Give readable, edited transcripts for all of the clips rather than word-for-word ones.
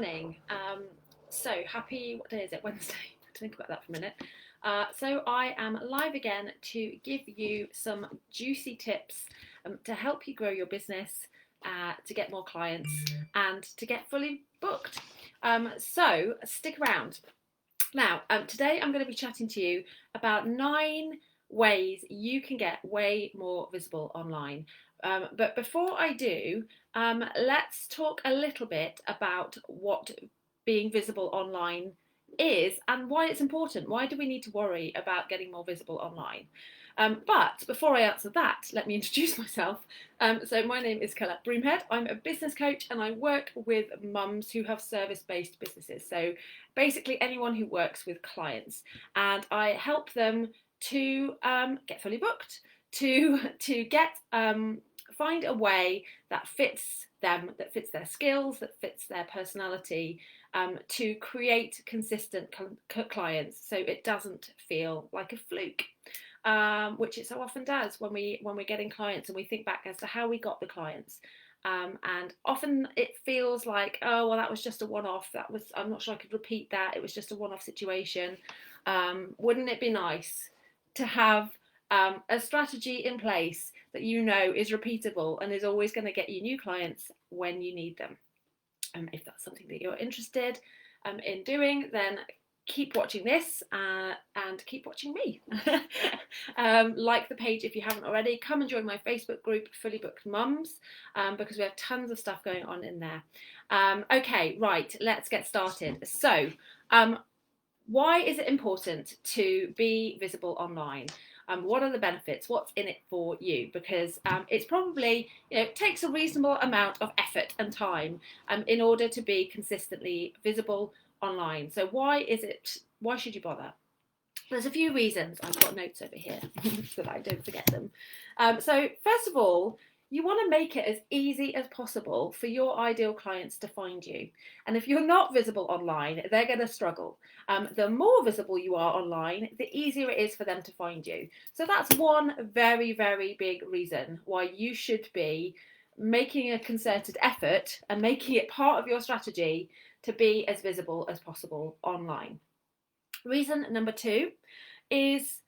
morning. Happy, what day is it? Wednesday. I have to think about that for a minute. So I am live again to give you some juicy tips to help you grow your business, to get more clients and to get fully booked. So stick around. Now, today I'm going to be chatting to you about 9 ways you can get way more visible online. But before I do, let's talk a little bit about what being visible online is and why it's important. Why do we need to worry about getting more visible online? But before I answer that, let me introduce myself. So my name is Colette Broomhead. I'm a business coach and I work with mums who have service-based businesses. So basically anyone who works with clients, and I help them to get fully booked, to get find a way that fits them, that fits their skills, that fits their personality, to create consistent clients, so it doesn't feel like a fluke. Which it so often does when we're getting clients and we think back as to how we got the clients. And often it feels like, oh, well, that was just a one-off. I'm not sure I could repeat that. It was just a one-off situation. Wouldn't it be nice to have a strategy in place that you know is repeatable and is always going to get you new clients when you need them? If that's something that you're interested in doing, then keep watching this and keep watching me. Like the page if you haven't already. Come and join my Facebook group, Fully Booked Mums, because we have tons of stuff going on in there. Okay, right, let's get started. So, why is it important to be visible online? What are the benefits? What's in it for you? Because it's probably, it takes a reasonable amount of effort and time in order to be consistently visible online. So why should you bother? There's a few reasons. I've got notes over here so that I don't forget them. So first of all, you want to make it as easy as possible for your ideal clients to find you. And if you're not visible online, they're going to struggle. The more visible you are online, the easier it is for them to find you. So that's one very, very big reason why you should be making a concerted effort and making it part of your strategy to be as visible as possible online. Reason number 2 is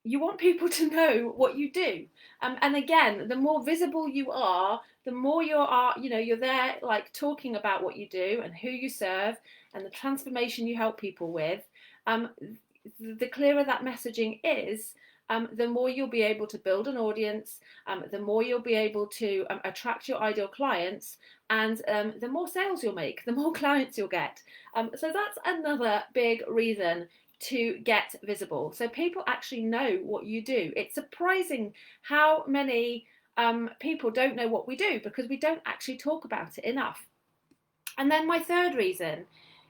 you want people to know what you do. And again, the more visible you are, the more you're there like talking about what you do and who you serve and the transformation you help people with. The clearer that messaging is, the more you'll be able to build an audience, the more you'll be able to attract your ideal clients, and the more sales you'll make, the more clients you'll get. So that's another big reason to get visible, so people actually know what you do. It's surprising how many people don't know what we do because we don't actually talk about it enough. And then my third reason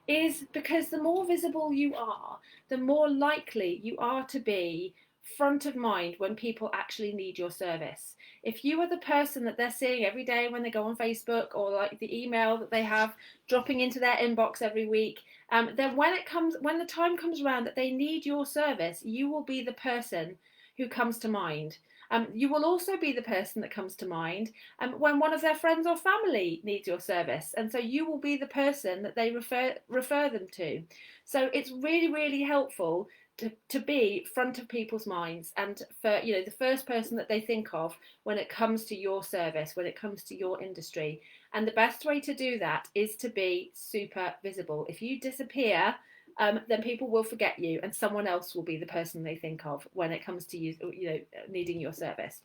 is because the more visible you are, the more likely you are to be front of mind when people actually need your service. If you are the person that they're seeing every day when they go on Facebook, or like the email that they have dropping into their inbox every week, then when the time comes around that they need your service, you will be the person who comes to mind. You will also be the person that comes to mind when one of their friends or family needs your service, and so you will be the person that they refer them to. So it's really, really helpful to be front of people's minds and for the first person that they think of when it comes to your service, when it comes to your industry. And the best way to do that is to be super visible. If you disappear, then people will forget you and someone else will be the person they think of when it comes to you needing your service.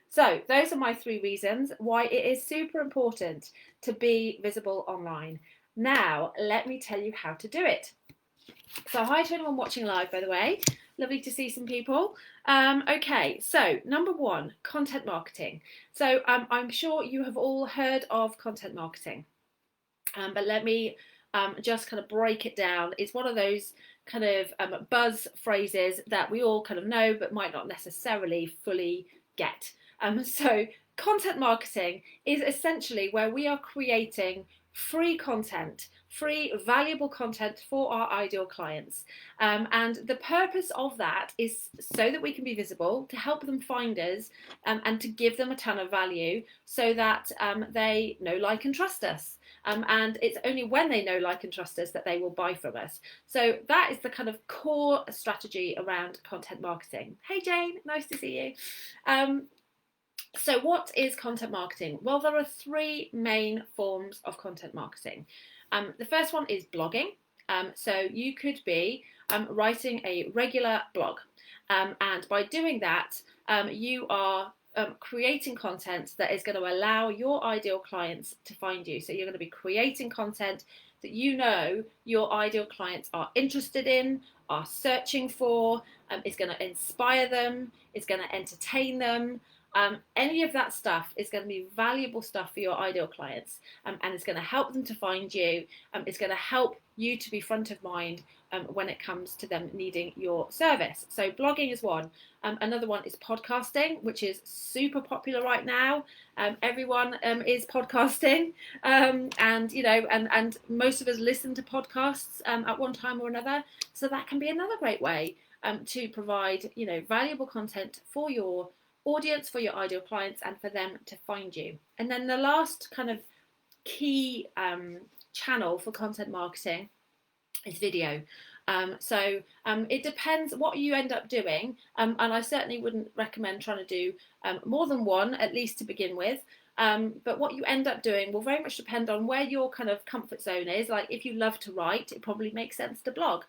So those are my 3 reasons why it is super important to be visible online. Now let me tell you how to do it. So hi to anyone watching live, by the way. Lovely to see some people. Okay, so number 1, content marketing. So I'm sure you have all heard of content marketing, but let me just kind of break it down. It's one of those kind of buzz phrases that we all kind of know, but might not necessarily fully get. So content marketing is essentially where we are creating free content, free valuable content for our ideal clients, and the purpose of that is so that we can be visible, to help them find us, and to give them a ton of value so that they know, like and trust us. And it's only when they know, like, and trust us that they will buy from us. So that is the kind of core strategy around content marketing. Hey Jane, nice to see you. So what is content marketing? Well, there are three main forms of content marketing. The first one is blogging. So you could be writing a regular blog. And by doing that, you are creating content that is going to allow your ideal clients to find you. So you're going to be creating content that you know your ideal clients are interested in, are searching for, is going to inspire them, is going to entertain them. Any of that stuff is going to be valuable stuff for your ideal clients, and it's going to help them to find you. It's going to help you to be front of mind when it comes to them needing your service. So blogging is one. Another one is podcasting, which is super popular right now. Everyone is podcasting, and you know, and most of us listen to podcasts at one time or another. So that can be another great way to provide, you know, valuable content for your audience, for your ideal clients, and for them to find you. And then the last kind of key channel for content marketing is video. It depends what you end up doing, and I certainly wouldn't recommend trying to do more than one, at least to begin with. But what you end up doing will very much depend on where your kind of comfort zone is. Like, if you love to write, it probably makes sense to blog.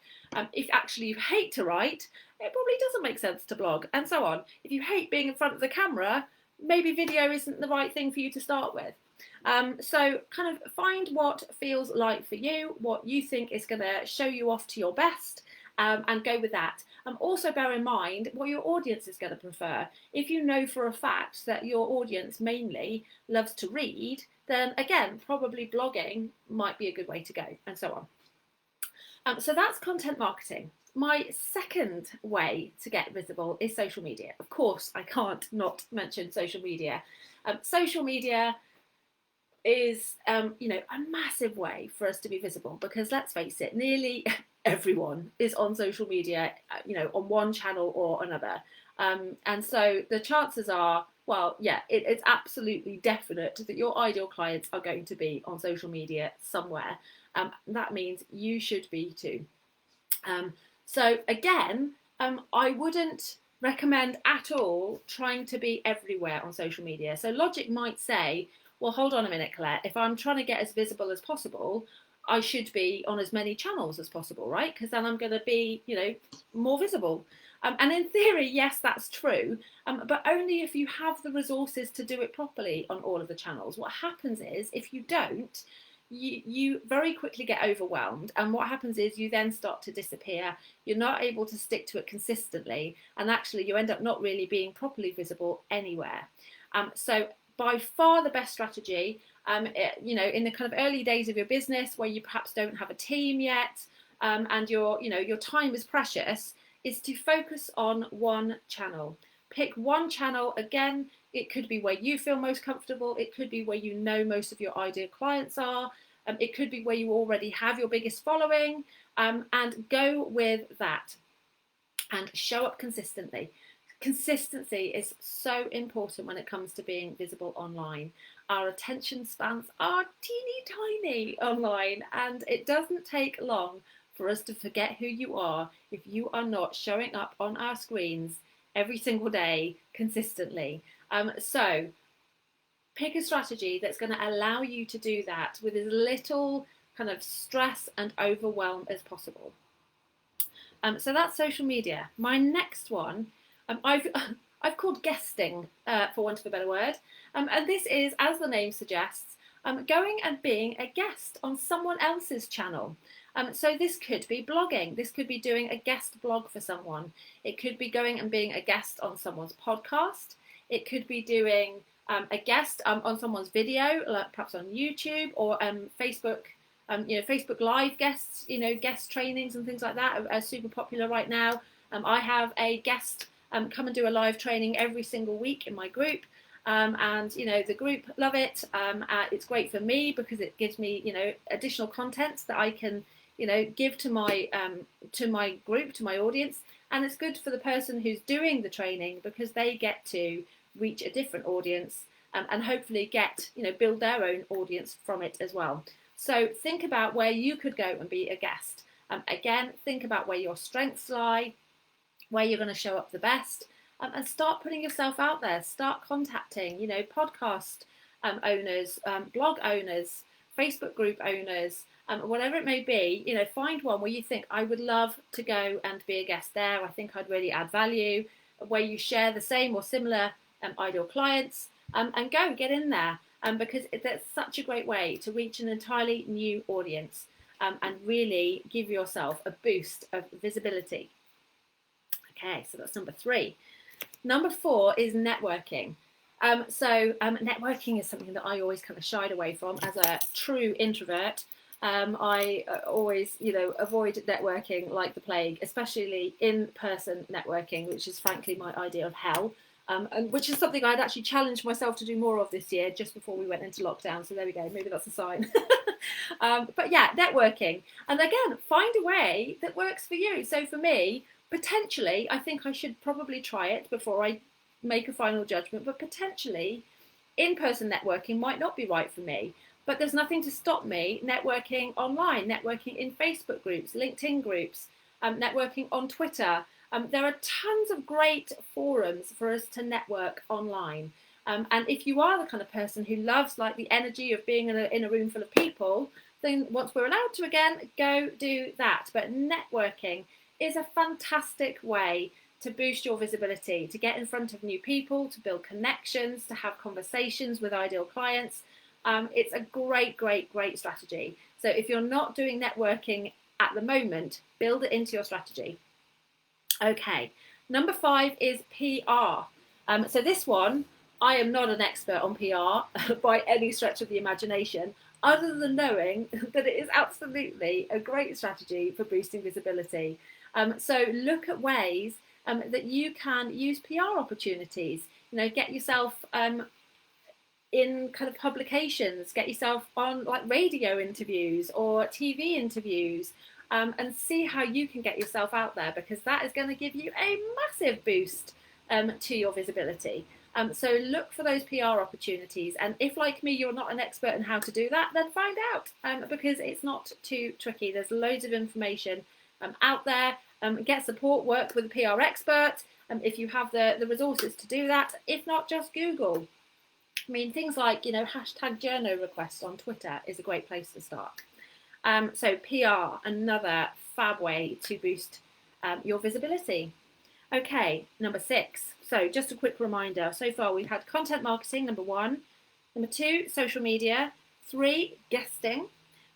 If actually you hate to write, it probably doesn't make sense to blog, and so on. If you hate being in front of the camera, maybe video isn't the right thing for you to start with. So kind of find what feels like for you, what you think is going to show you off to your best, and go with that. Also bear in mind what your audience is going to prefer. If you know for a fact that your audience mainly loves to read, then again, probably blogging might be a good way to go, and so on. So that's content marketing. My second way to get visible is social media. Of course, I can't not mention social media. Social media is, you know, a massive way for us to be visible, because let's face it, nearly everyone is on social media, you know, on one channel or another. And so the chances are, well, yeah, it's absolutely definite that your ideal clients are going to be on social media somewhere. That means you should be too. So again, I wouldn't recommend at all trying to be everywhere on social media. So logic might say, well, hold on a minute, Colette, if I'm trying to get as visible as possible, I should be on as many channels as possible, right? Because then I'm going to be, you know, more visible. And in theory, yes, that's true, but only if you have the resources to do it properly on all of the channels. What happens is, if you don't, you very quickly get overwhelmed, and what happens is you then start to disappear. You're not able to stick to it consistently, and actually you end up not really being properly visible anywhere. So by far the best strategy, you know, in the kind of early days of your business where you perhaps don't have a team yet, and your time is precious, is to focus on one channel. Pick one channel. Again, it could be where you feel most comfortable. It could be where you know most of your ideal clients are. It could be where you already have your biggest following, and go with that and show up consistently. Consistency is so important when it comes to being visible online. Our attention spans are teeny tiny online, and it doesn't take long for us to forget who you are if you are not showing up on our screens every single day consistently. So pick a strategy that's going to allow you to do that with as little kind of stress and overwhelm as possible. So that's social media. My next one, I've called guesting, for want of a better word. And this is, as the name suggests, going and being a guest on someone else's channel. So this could be blogging. This could be doing a guest blog for someone. It could be going and being a guest on someone's podcast. It could be doing a guest on someone's video, like perhaps on YouTube or Facebook. Facebook Live guests, guest trainings and things like that are super popular right now. I have a guest come and do a live training every single week in my group. And the group love it. It's great for me because it gives me additional content that I can give to my group, to my audience, and it's good for the person who's doing the training because they get to reach a different audience and hopefully build their own audience from it as well. So think about where you could go and be a guest. Again, think about where your strengths lie, where you're going to show up the best, and start putting yourself out there. Start contacting, podcast owners, blog owners, Facebook group owners, whatever it may be. Find one where you think, I would love to go and be a guest there. I think I'd really add value. Where you share the same or similar ideal clients, and go get in there, because that's such a great way to reach an entirely new audience, and really give yourself a boost of visibility. Okay, so that's number 3. Number 4 is networking. Networking is something that I always kind of shied away from as a true introvert. I always, avoid networking like the plague, especially in-person networking, which is frankly my idea of hell, and which is something I'd actually challenged myself to do more of this year, just before we went into lockdown. So there we go, maybe that's a sign. But yeah, networking. And again, find a way that works for you. So for me, potentially, I think I should probably try it before I make a final judgment, but potentially in-person networking might not be right for me. But there's nothing to stop me networking online, networking in Facebook groups, LinkedIn groups, networking on Twitter. There are tons of great forums for us to network online. And if you are the kind of person who loves like the energy of being in a room full of people, then once we're allowed to again, go do that. But networking is a fantastic way to boost your visibility, to get in front of new people, to build connections, to have conversations with ideal clients. It's a great, great, great strategy. So if you're not doing networking at the moment, build it into your strategy. Okay, number 5 is PR. So this one, I am not an expert on PR by any stretch of the imagination, other than knowing that it is absolutely a great strategy for boosting visibility. So look at ways that you can use PR opportunities. Get yourself in kind of publications, get yourself on like radio interviews or TV interviews, and see how you can get yourself out there, because that is going to give you a massive boost to your visibility. So look for those PR opportunities, and if like me you're not an expert in how to do that, then find out, because it's not too tricky. There's loads of information out there. Get support, work with a PR expert if you have the resources to do that. If not, just Google. I mean, things like, hashtag journo requests on Twitter is a great place to start. So PR, another fab way to boost your visibility. Okay, number 6. So just a quick reminder. So far we've had content marketing, number 1. Number 2, social media. 3, guesting.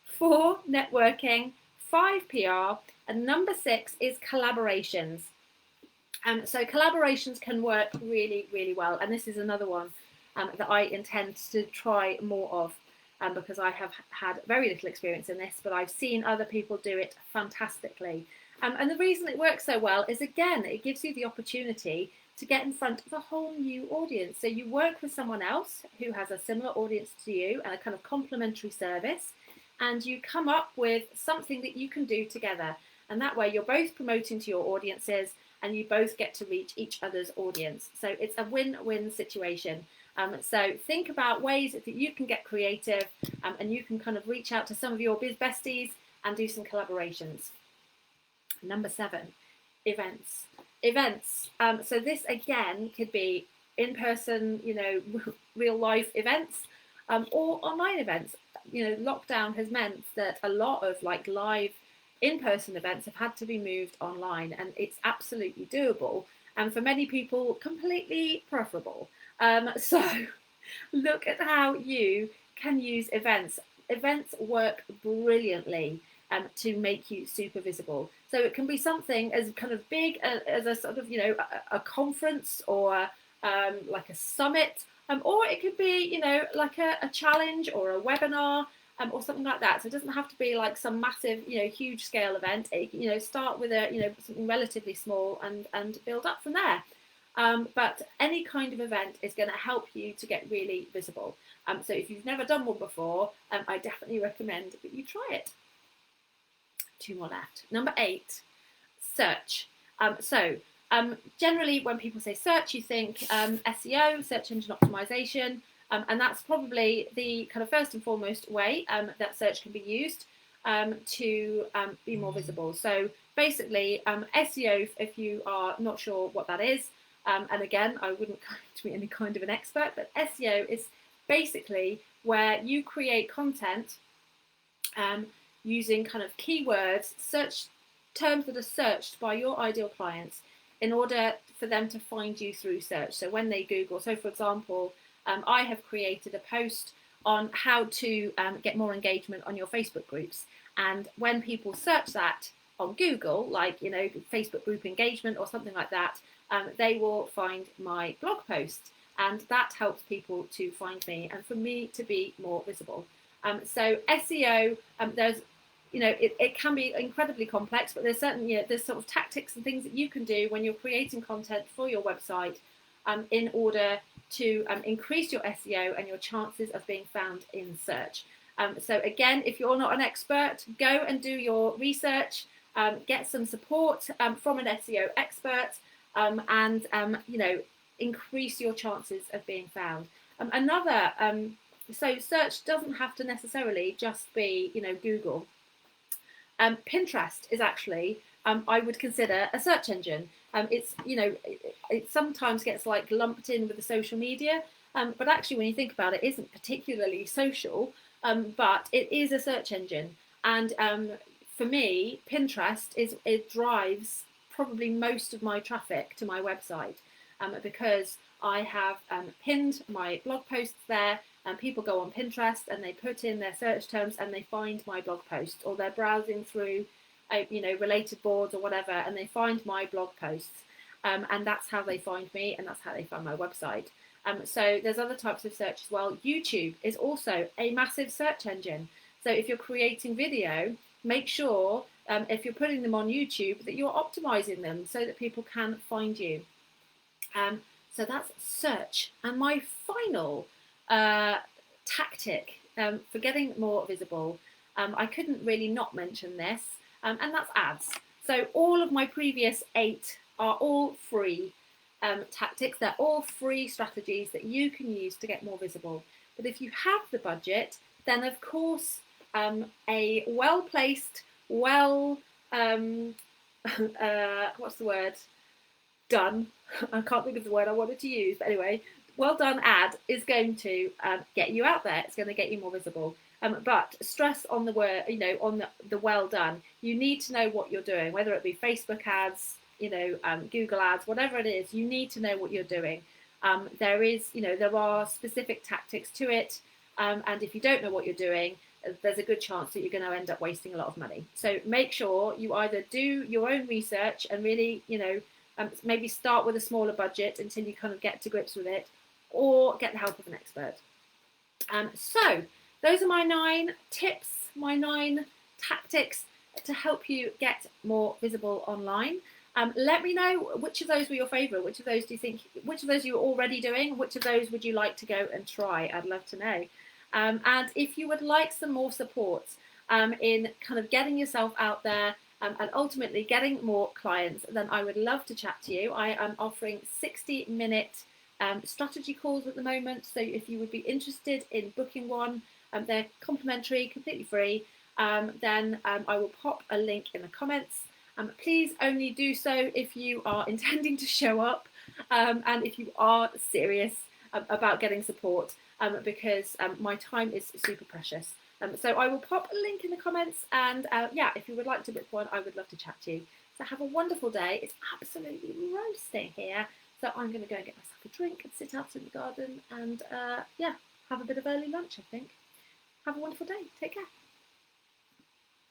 4, networking. 5, PR. And number 6 is collaborations. So collaborations can work really, really well. And this is another one that I intend to try more of, because I have had very little experience in this, but I've seen other people do it fantastically. And the reason it works so well is, again, it gives you the opportunity to get in front of a whole new audience. So you work with someone else who has a similar audience to you and a kind of complementary service, and you come up with something that you can do together. And that way you're both promoting to your audiences and you both get to reach each other's audience. So it's a win-win situation. So think about ways that you can get creative, and you can kind of reach out to some of your biz besties and do some collaborations. Number 7, events. So this again could be in-person, real life events, or online events. Lockdown has meant that a lot of like live in-person events have had to be moved online, and it's absolutely doable, and for many people completely preferable. So look at how you can use events. Events work brilliantly to make you super visible. So it can be something as kind of big as a sort of, a conference or like a summit, or it could be, like a challenge or a webinar, or something like that. So it doesn't have to be like some massive, huge scale event. Start with something relatively small and build up from there. But any kind of event is going to help you to get really visible. So if you've never done one before, I definitely recommend that you try it. 2 more left. Number 8, search. Generally when people say search, you think SEO, search engine optimization. And that's probably the kind of first and foremost way that search can be used to be more visible. So basically, SEO, if you are not sure what that is, and again, I wouldn't claim to be any kind of an expert, but SEO is basically where you create content using kind of keywords, search terms that are searched by your ideal clients in order for them to find you through search. So when they Google, so for example, I have created a post on how to get more engagement on your Facebook groups. And when people search that on Google, like, you know, Facebook group engagement or something like that, they will find my blog post. And that helps people to find me and for me to be more visible. So SEO, there's, you know, it can be incredibly complex, but there's certain, you know, there's sort of tactics and things that you can do when you're creating content for your website in order to increase your SEO and your chances of being found in search. So again, if you're not an expert, go and do your research, get some support from an SEO expert, and you know, increase your chances of being found. So search doesn't have to necessarily just be, you know, Google. Pinterest is actually, I would consider a search engine. It's, you know, it sometimes gets like lumped in with the social media, but actually when you think about it, it isn't particularly social, but it is a search engine. And for me, Pinterest it drives probably most of my traffic to my website, because I have pinned my blog posts there, and people go on Pinterest and they put in their search terms and they find my blog post, or they're browsing through you know, related boards or whatever, and they find my blog posts, and that's how they find me, and that's how they find my website. So there's other types of search as well. YouTube is also a massive search engine. So if you're creating video, make sure if you're putting them on YouTube that you're optimizing them so that people can find you. So that's search. And my final tactic for getting more visible, I couldn't really not mention this, and that's ads. So all of my previous 8 are all free tactics. They're all free strategies that you can use to get more visible. But if you have the budget, then of course a well-placed, what's the word? Done. I can't think of the word I wanted to use, but anyway, well done ad is going to get you out there. It's going to get you more visible. But stress on the word, you know, on the well done. You need to know what you're doing, whether it be Facebook ads, you know, Google ads, whatever it is. You need to know what you're doing. There is, you know, there are specific tactics to it, and if you don't know what you're doing, there's a good chance that you're going to end up wasting a lot of money. So make sure you either do your own research and really, you know, maybe start with a smaller budget until you kind of get to grips with it, or get the help of an expert. So those are my 9 tips, my 9 tactics to help you get more visible online. Let me know which of those were your favourite. Which of those do you think? Which of those you're already doing? Which of those would you like to go and try? I'd love to know. And if you would like some more support in kind of getting yourself out there, and ultimately getting more clients, then I would love to chat to you. I am offering 60-minute strategy calls at the moment. So if you would be interested in booking one, they're complimentary, completely free. Then I will pop a link in the comments. Please only do so if you are intending to show up, and if you are serious about getting support, because my time is super precious. So I will pop a link in the comments, and yeah, if you would like to book one, I would love to chat to you. So have a wonderful day. It's absolutely roasting here, so I'm going to go and get myself a drink and sit out in the garden and yeah, have a bit of early lunch, I think. Have a wonderful day. Take care.